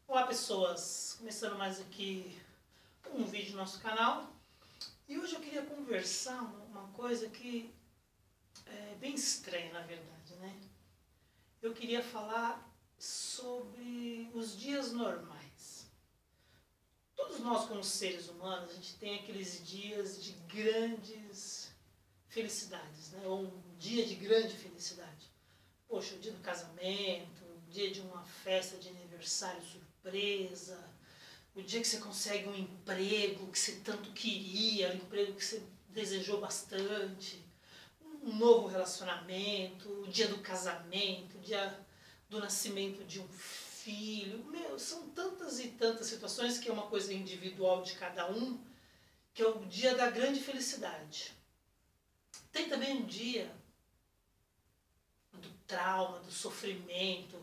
Olá pessoas, começando mais aqui um vídeo no nosso canal. E hoje eu queria conversar uma coisa que é bem estranha na verdade, né? Eu queria falar sobre os dias normais. Todos nós como seres humanos, a gente tem aqueles dias de grandes felicidades, né? Ou um dia de grande felicidade. Poxa, o dia do casamento, o dia de uma festa de aniversário surpresa, o dia que você consegue um emprego que você tanto queria, um emprego que você desejou bastante, um novo relacionamento, o dia do casamento, o dia do nascimento de um filho. Meu, são tantas e tantas situações que é uma coisa individual de cada um, que é o dia da grande felicidade. Tem também um dia do trauma, do sofrimento,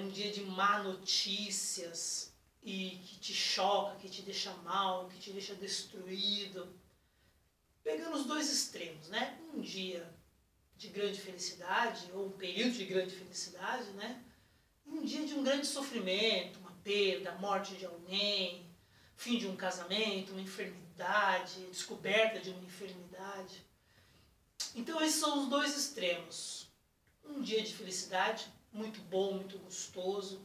um dia de má notícias e que te choca, que te deixa mal, que te deixa destruído. Pegando os dois extremos, né? Um dia de grande felicidade, ou um período de grande felicidade, né? E um dia de um grande sofrimento, uma perda, a morte de alguém, fim de um casamento, uma enfermidade, descoberta de uma enfermidade. Então esses são os dois extremos. Um dia de felicidade, muito bom, muito gostoso,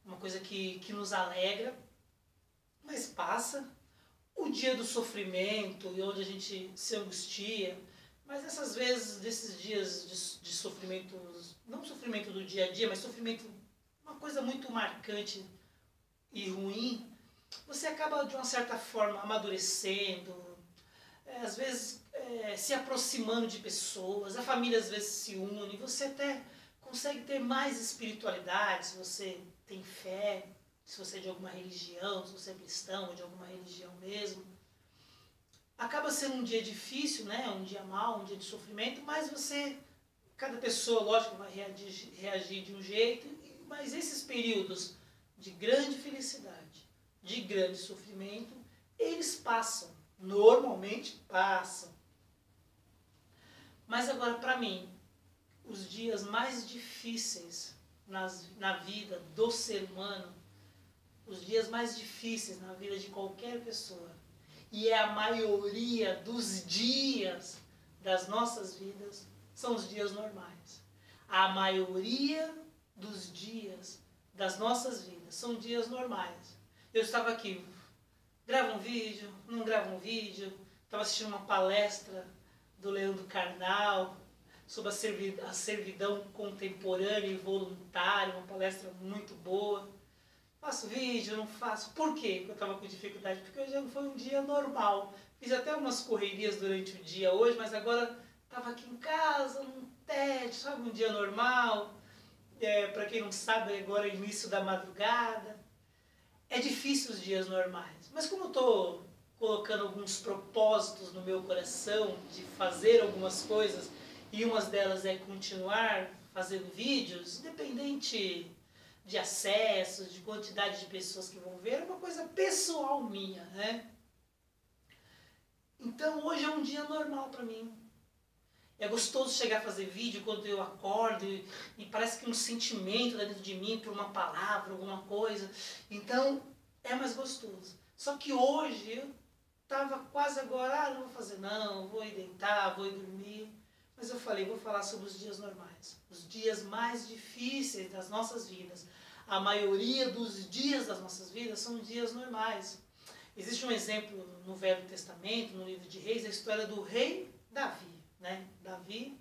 uma coisa que nos alegra, mas passa. O dia do sofrimento, e onde a gente se angustia, mas dessas vezes, desses dias de sofrimento, não sofrimento do dia a dia, mas sofrimento, uma coisa muito marcante e ruim, você acaba de uma certa forma amadurecendo, às vezes se aproximando de pessoas, a família às vezes se une, você até consegue ter mais espiritualidade, se você tem fé, se você é de alguma religião, se você é cristão ou de alguma religião mesmo. Acaba sendo um dia difícil, né? Um dia mau, um dia de sofrimento, mas cada pessoa, lógico, vai reagir de um jeito, mas esses períodos de grande felicidade, de grande sofrimento, eles passam, normalmente passam. Mas agora, para mim, os dias mais difíceis na vida do ser humano, os dias mais difíceis na vida de qualquer pessoa, e é a maioria dos dias das nossas vidas, são os dias normais. A maioria dos dias das nossas vidas são dias normais. Eu estava aqui, gravo um vídeo, não gravo um vídeo, estava assistindo uma palestra do Leandro Carnal sobre a servidão contemporânea e voluntária, uma palestra muito boa. Faço vídeo, não faço. Por quê que eu estava com dificuldade? Porque hoje não foi um dia normal. Fiz até umas correrias durante o dia hoje, mas agora estava aqui em casa, num tédio, sabe, um dia normal. Para quem não sabe, agora é início da madrugada. É difícil os dias normais. Mas como eu estou colocando alguns propósitos no meu coração de fazer algumas coisas, e uma delas é continuar fazendo vídeos, independente de acessos, de quantidade de pessoas que vão ver, é uma coisa pessoal minha, né? Então hoje é um dia normal para mim. É gostoso chegar a fazer vídeo quando eu acordo e parece que um sentimento dentro de mim por uma palavra, alguma coisa. Então é mais gostoso. Só que hoje eu estava quase agora, não vou fazer não, vou ir deitar, vou ir dormir. Mas eu falei, vou falar sobre os dias normais, os dias mais difíceis das nossas vidas. A maioria dos dias das nossas vidas são dias normais. Existe um exemplo no Velho Testamento, no livro de Reis, a história do rei Davi, né? Davi,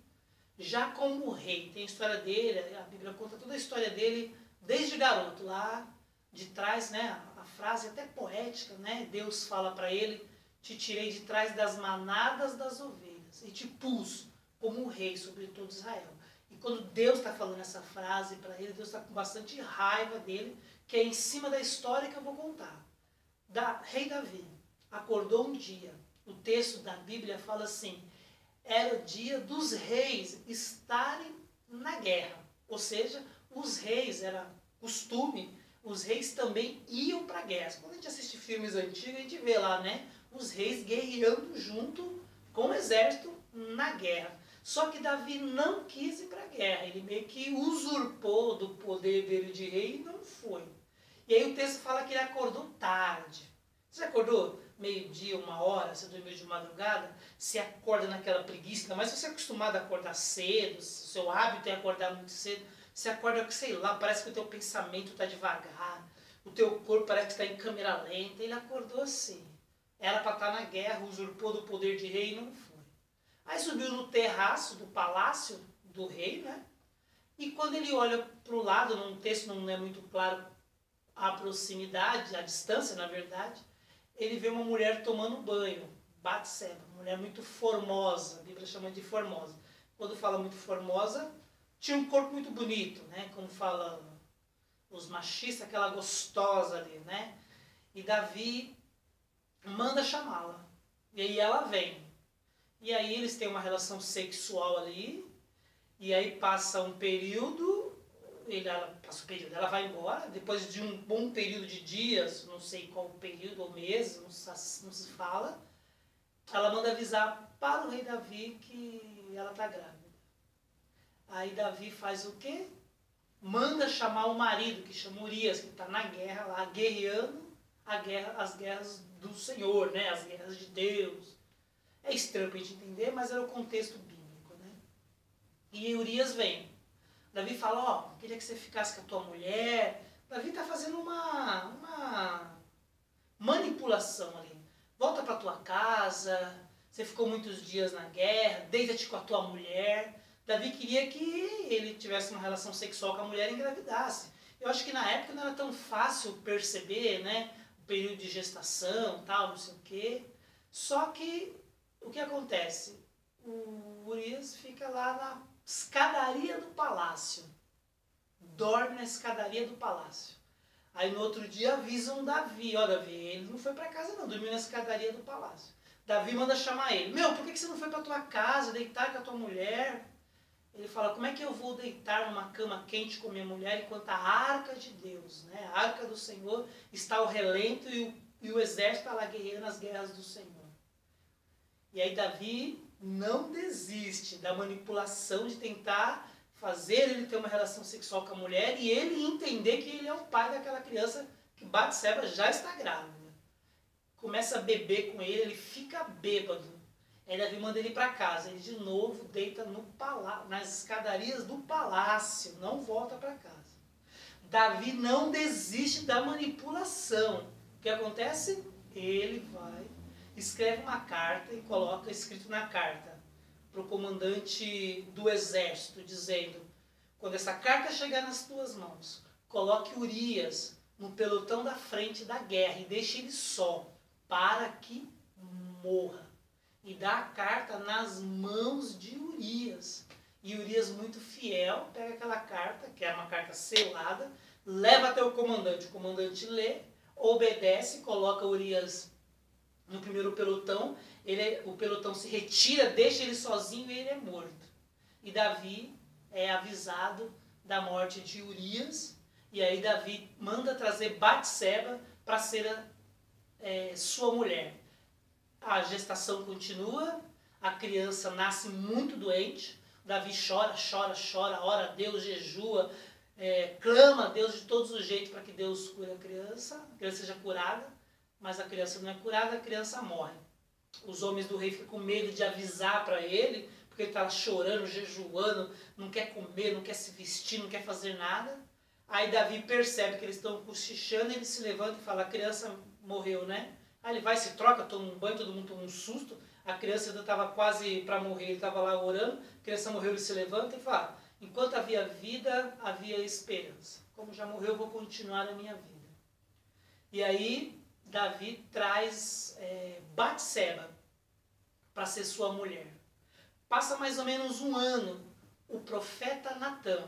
já como rei, tem a história dele, a Bíblia conta toda a história dele desde garoto, lá de trás, né? A frase até poética, né? Deus fala para ele, te tirei de trás das manadas das ovelhas e te pus como um rei sobre todo Israel. E quando Deus está falando essa frase para ele, Deus está com bastante raiva dele, que é em cima da história que eu vou contar. Rei Davi acordou um dia, o texto da Bíblia fala assim, era o dia dos reis estarem na guerra. Ou seja, os reis, era costume, os reis também iam para a guerra. Quando a gente assiste filmes antigos, a gente vê lá, né, os reis guerreando junto com o exército na guerra. Só que Davi não quis ir para a guerra, ele meio que usurpou do poder dele de rei e não foi. E aí o texto fala que ele acordou tarde. Você acordou meio-dia, 1 hora, você dormiu de madrugada, você acorda naquela preguiça, mas se você é acostumado a acordar cedo, se o seu hábito é acordar muito cedo, você acorda, sei lá, parece que o teu pensamento está devagar, o teu corpo parece que está em câmera lenta. Ele acordou assim. Era para estar na guerra, usurpou do poder de rei e não foi. Aí subiu no terraço do palácio do rei, né? E quando ele olha para o lado, num texto não é muito claro a proximidade, a distância, na verdade, ele vê uma mulher tomando banho, Batseba, mulher muito formosa, a Bíblia chama de formosa. Quando fala muito formosa, tinha um corpo muito bonito, né? Como fala os machistas, aquela gostosa ali, né? E Davi manda chamá-la. E aí ela vem. E aí eles têm uma relação sexual ali. E aí passa um período, ela vai embora. Depois de um bom período de dias, não sei qual período ou mês, não se fala, ela manda avisar para o rei Davi que ela está grávida. Aí Davi faz o quê? Manda chamar o marido, que chama Urias, que está na guerra lá, guerreando as guerras do Senhor, né? As guerras de Deus. É estranho para a gente entender, mas era o contexto bíblico, né? E Urias vem. Davi fala, ó, queria que você ficasse com a tua mulher. Davi está fazendo uma manipulação ali. Volta para tua casa, você ficou muitos dias na guerra, deita-te com a tua mulher. Davi queria que ele tivesse uma relação sexual com a mulher e engravidasse. Eu acho que na época não era tão fácil perceber, né? O período de gestação, tal, não sei o quê. Só que, o que acontece? O Urias fica lá na escadaria do palácio. Dorme na escadaria do palácio. Aí no outro dia avisam Davi. Ó, Davi, ele não foi para casa não, dormiu na escadaria do palácio. Davi manda chamar ele. Meu, por que você não foi para tua casa, deitar com a tua mulher? Ele fala, como é que eu vou deitar numa cama quente com minha mulher enquanto a arca de Deus, né? A arca do Senhor está ao relento e o exército está lá guerreando as guerras do Senhor. E aí Davi não desiste da manipulação de tentar fazer ele ter uma relação sexual com a mulher e ele entender que ele é o pai daquela criança que Batseba já está grávida. Começa a beber com ele fica bêbado. Aí Davi manda ele para casa, ele de novo deita nas escadarias do palácio, não volta para casa. Davi não desiste da manipulação. O que acontece? Ele vai, escreve uma carta e coloca escrito na carta para o comandante do exército, dizendo, quando essa carta chegar nas tuas mãos, coloque Urias no pelotão da frente da guerra e deixe ele só, para que morra. E dá a carta nas mãos de Urias. E Urias, muito fiel, pega aquela carta, que é uma carta selada, leva até o comandante lê, obedece, coloca Urias no primeiro pelotão, o pelotão se retira, deixa ele sozinho e ele é morto. E Davi é avisado da morte de Urias, e aí Davi manda trazer Batseba para ser sua mulher. A gestação continua, a criança nasce muito doente, Davi chora, ora a Deus, jejua, clama a Deus de todos os jeitos para que Deus cure a criança seja curada, mas a criança não é curada, a criança morre. Os homens do rei ficam com medo de avisar para ele, porque ele está chorando, jejuando, não quer comer, não quer se vestir, não quer fazer nada. Aí Davi percebe que eles estão cochichando, ele se levanta e fala, a criança morreu, né? Aí ele vai, se troca, toma um banho, todo mundo toma um susto, a criança ainda estava quase para morrer, ele estava lá orando, a criança morreu, ele se levanta e fala, enquanto havia vida, havia esperança. Como já morreu, eu vou continuar a minha vida. E aí Davi traz Batseba para ser sua mulher. Passa mais ou menos 1 ano, o profeta Natã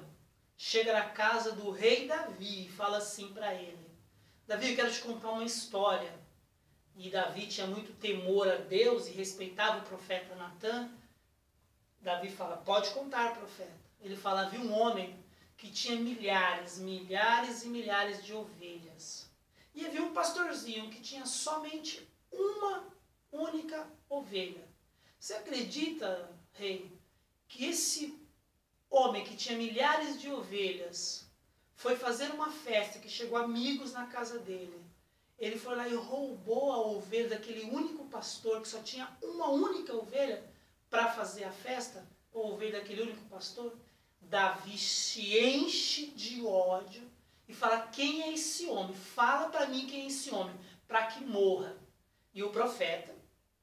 chega na casa do rei Davi e fala assim para ele, Davi, eu quero te contar uma história. E Davi tinha muito temor a Deus e respeitava o profeta Natã. Davi fala, pode contar, profeta. Ele fala, havia um homem que tinha milhares e milhares de ovelhas. E havia um pastorzinho que tinha somente uma única ovelha. Você acredita, rei, que esse homem que tinha milhares de ovelhas foi fazer uma festa que chegou amigos na casa dele. Ele foi lá e roubou a ovelha daquele único pastor que só tinha uma única ovelha para fazer a festa, a ovelha daquele único pastor. Davi se enche de ódio e fala: quem é esse homem? Fala para mim quem é esse homem, para que morra. E o profeta,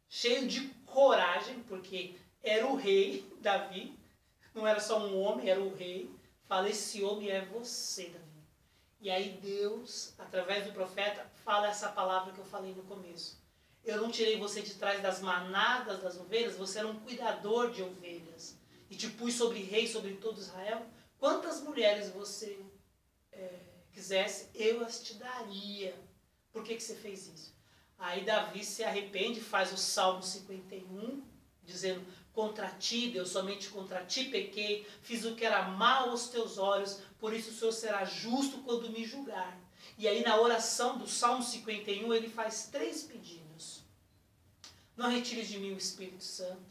cheio de coragem, porque era o rei Davi, não era só um homem, era o rei, fala: esse homem é você, Davi. E aí Deus, através do profeta, fala essa palavra que eu falei no começo. Eu não tirei você de trás das manadas das ovelhas, você era um cuidador de ovelhas. E te pus sobre rei, sobre todo Israel. Quantas mulheres você quisesse, eu as te daria. Por que você fez isso? Aí Davi se arrepende, faz o Salmo 51, dizendo: contra ti, Deus, somente contra ti pequei, fiz o que era mal aos teus olhos, por isso o Senhor será justo quando me julgar. E aí na oração do Salmo 51, ele faz 3 pedidos. Não retires de mim o Espírito Santo,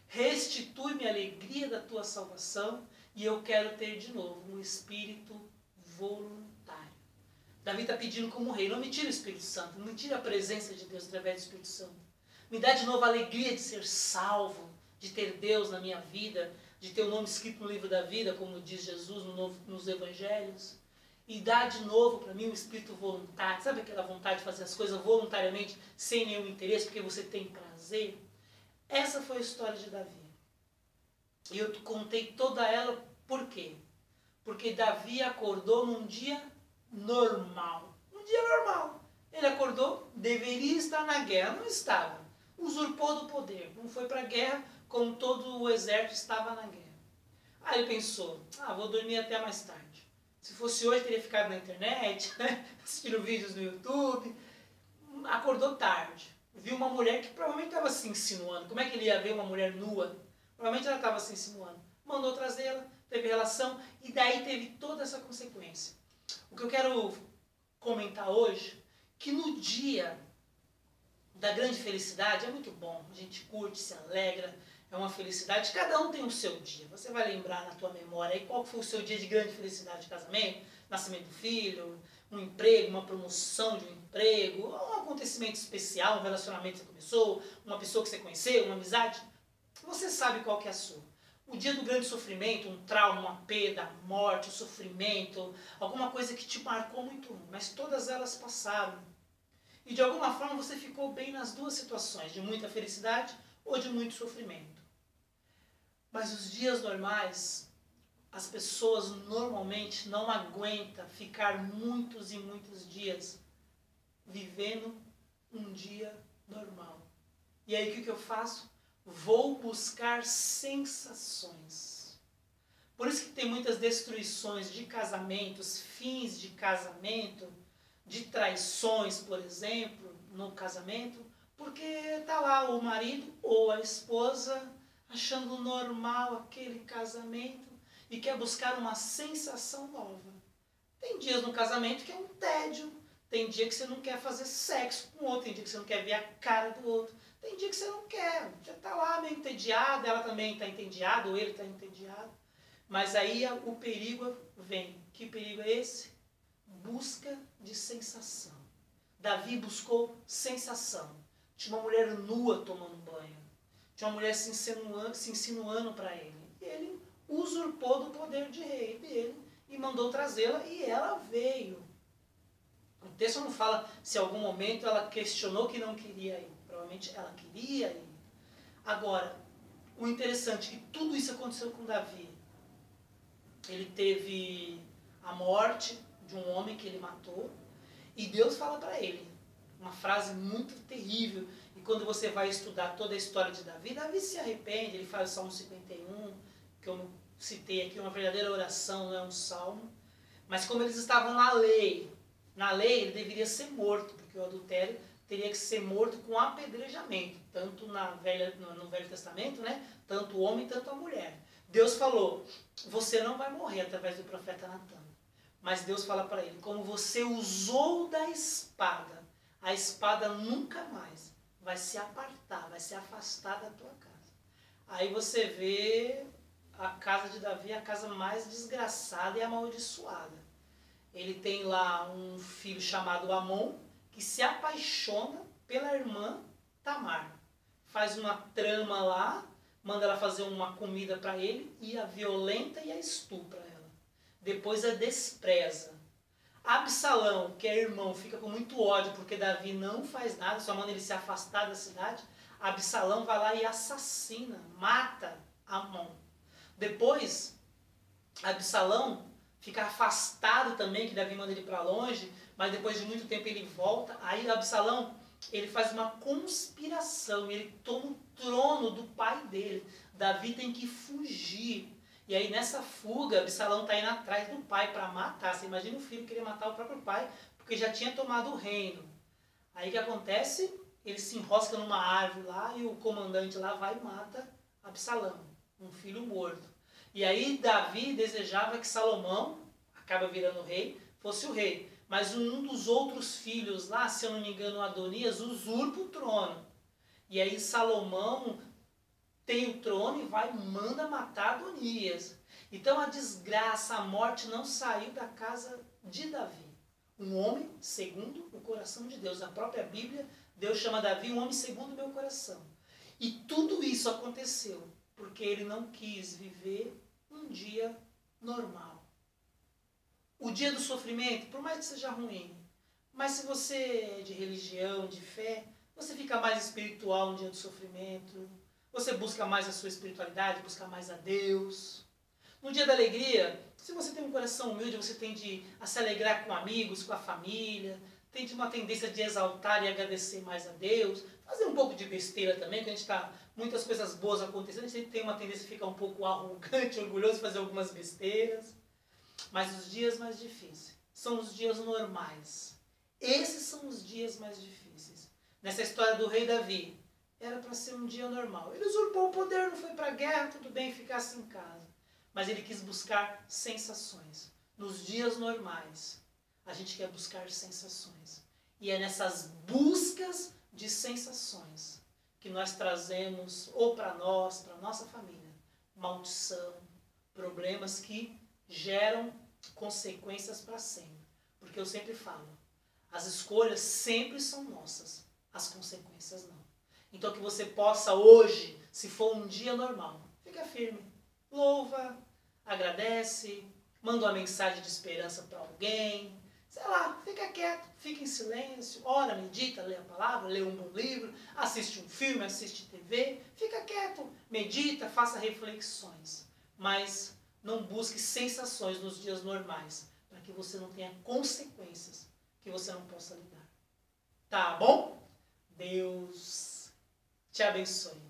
restitui-me a alegria da tua salvação, e eu quero ter de novo um espírito voluntário. Davi está pedindo como rei: não me tire o Espírito Santo, não me tire a presença de Deus através do Espírito Santo. Me dá de novo a alegria de ser salvo, de ter Deus na minha vida, de ter o nome escrito no livro da vida, como diz Jesus nos evangelhos. E dá de novo para mim um espírito voluntário. Sabe aquela vontade de fazer as coisas voluntariamente, sem nenhum interesse, porque você tem prazer? Essa foi a história de Davi. E eu contei toda ela por quê? Porque Davi acordou num dia normal. Um dia normal. Ele acordou, deveria estar na guerra, não estava. Usurpou do poder, não foi para a guerra como todo o exército estava na guerra. Aí ele pensou: vou dormir até mais tarde. Se fosse hoje, teria ficado na internet, né? Assistindo vídeos no YouTube. Acordou tarde. Viu uma mulher que provavelmente estava se insinuando. Como é que ele ia ver uma mulher nua? Provavelmente ela estava se insinuando. Mandou trazê-la, teve relação, e daí teve toda essa consequência. O que eu quero comentar hoje, que no dia da grande felicidade, é muito bom, a gente curte, se alegra, é uma felicidade, cada um tem o seu dia. Você vai lembrar na tua memória aí qual foi o seu dia de grande felicidade de casamento, nascimento do filho, um emprego, uma promoção de um emprego, um acontecimento especial, um relacionamento que você começou, uma pessoa que você conheceu, uma amizade. Você sabe qual que é a sua. O dia do grande sofrimento, um trauma, uma perda, a morte, o sofrimento, alguma coisa que te marcou muito, mas todas elas passaram. E de alguma forma você ficou bem nas duas situações, de muita felicidade ou de muito sofrimento. Mas os dias normais, as pessoas normalmente não aguentam ficar muitos e muitos dias vivendo um dia normal. E aí o que eu faço? Vou buscar sensações. Por isso que tem muitas destruições de casamentos, fins de casamento, de traições, por exemplo, no casamento, porque está lá o marido ou a esposa achando normal aquele casamento e quer buscar uma sensação nova. Tem dias no casamento que é um tédio, tem dia que você não quer fazer sexo com o outro, tem dia que você não quer ver a cara do outro, tem dia que você não quer, já está lá meio entediado, ela também está entediada, ou ele está entediado. Mas aí o perigo vem. Que perigo é esse? Busca de sensação. Davi buscou sensação. Tinha uma mulher nua tomando banho. Tinha uma mulher se insinuando para ele. E ele usurpou do poder de rei dele e mandou trazê-la, e ela veio. O texto não fala se em algum momento ela questionou que não queria ir. Provavelmente ela queria ir. Agora, o interessante é que tudo isso aconteceu com Davi. Ele teve a morte de um homem que ele matou, e Deus fala para ele uma frase muito terrível. E quando você vai estudar toda a história de Davi, Davi se arrepende, ele faz o Salmo 51, que eu citei aqui, uma verdadeira oração, não é um salmo. Mas como eles estavam na lei ele deveria ser morto, porque o adultério teria que ser morto com apedrejamento, tanto no Velho Testamento, né? Tanto o homem, tanto a mulher. Deus falou: você não vai morrer através do profeta Natan. Mas Deus fala para ele: como você usou da espada, a espada nunca mais vai se apartar, vai se afastar da tua casa. Aí você vê a casa de Davi, a casa mais desgraçada e amaldiçoada. ele tem lá um filho chamado Amon, que se apaixona pela irmã Tamar. Faz uma trama lá, manda ela fazer uma comida para ele e a violenta e a estupra ela. Depois a despreza. Absalão, que é irmão, fica com muito ódio porque Davi não faz nada, só manda ele se afastar da cidade. Absalão vai lá e assassina, mata Amon. Depois, Absalão fica afastado também, que Davi manda ele para longe, mas depois de muito tempo ele volta. Aí Absalão, ele faz uma conspiração, ele toma o trono do pai dele. Davi tem que fugir. E aí nessa fuga, Absalão está indo atrás do pai para matar. Você imagina o filho querer matar o próprio pai, porque já tinha tomado o reino. Aí o que acontece? Ele se enrosca numa árvore lá e o comandante lá vai e mata Absalão, um filho morto. E aí Davi desejava que Salomão, acaba virando rei, fosse o rei. Mas um dos outros filhos lá, se eu não me engano, Adonias, usurpa o trono. E aí Salomão tem o trono e vai e manda matar Adonias. Então a desgraça, a morte não saiu da casa de Davi. Um homem segundo o coração de Deus. Na própria Bíblia, Deus chama Davi um homem segundo o meu coração. E tudo isso aconteceu porque ele não quis viver um dia normal. O dia do sofrimento, por mais que seja ruim, mas se você é de religião, de fé, você fica mais espiritual no dia do sofrimento, você busca mais a sua espiritualidade, busca mais a Deus. No dia da alegria, se você tem um coração humilde, você tende a se alegrar com amigos, com a família, tem uma tendência de exaltar e agradecer mais a Deus, fazer um pouco de besteira também, que a gente está, muitas coisas boas acontecendo, a gente tem uma tendência a ficar um pouco arrogante, orgulhoso, fazer algumas besteiras. Mas os dias mais difíceis são os dias normais. Esses são os dias mais difíceis. Nessa história do rei Davi, era para ser um dia normal. Ele usurpou o poder, não foi para a guerra, tudo bem, ficasse em casa. Mas ele quis buscar sensações. Nos dias normais, a gente quer buscar sensações. E é nessas buscas de sensações que nós trazemos, ou para nós, para nossa família, maldição, problemas que geram consequências para sempre. Porque eu sempre falo, as escolhas sempre são nossas, as consequências não. Então que você possa hoje, se for um dia normal, fica firme, louva, agradece, manda uma mensagem de esperança para alguém, sei lá, fica quieto, fica em silêncio, ora, medita, lê a palavra, lê um bom livro, assiste um filme, assiste TV, fica quieto, medita, faça reflexões, mas não busque sensações nos dias normais, para que você não tenha consequências que você não possa lidar. Tá bom? Deus te abençoe.